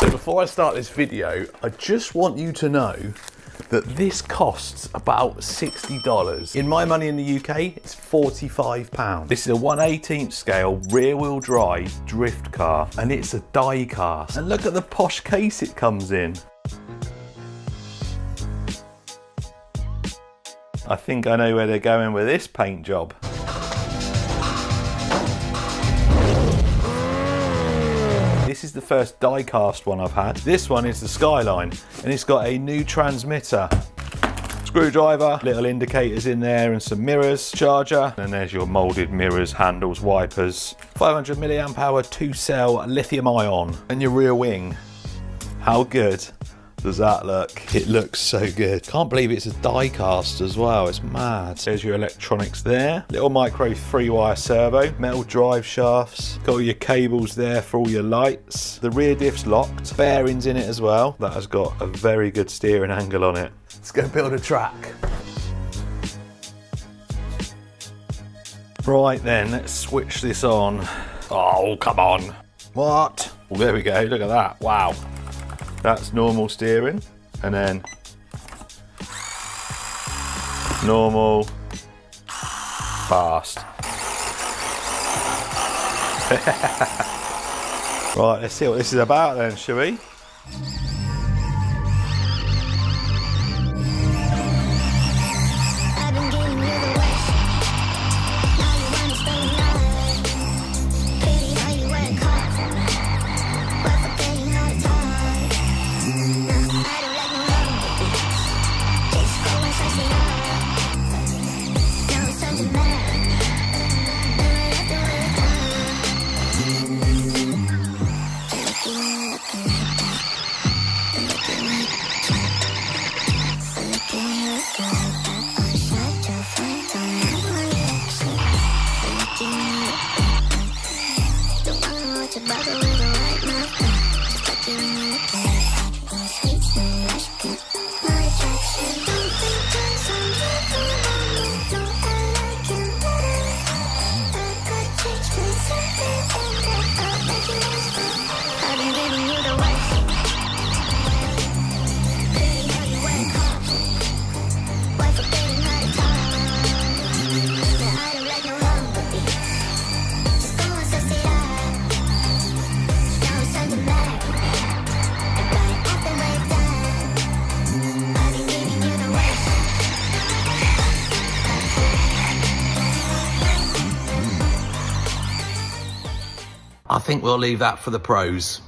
So before I start this video, I just want you to know that this costs about $60. In my money in the UK, it's £45. This is a 1/18 scale rear wheel drive drift car, and it's a die cast. And look at the posh case it comes in. I think I know where they're going with this paint job. This is the first die cast one I've had. This one is the Skyline, and it's got a new transmitter. Screwdriver, little indicators in there and some mirrors, charger, and there's your moulded mirrors, handles, wipers. 500 milliamp hour 2-cell lithium ion, and your rear wing. How good does that look? It looks so good. Can't believe it's a die cast as well, it's mad. There's your electronics there. Little micro 3-wire servo, metal drive shafts. Got all your cables there for all your lights. The rear diff's locked, bearings in it as well. That has got a very good steering angle on it. Let's go build a track. Right then, let's switch this on. Oh, come on. What? Well, there we go, look at that, wow. That's normal steering, and then normal, fast. Right, let's see what this is about then, shall we? I think we'll leave that for the pros.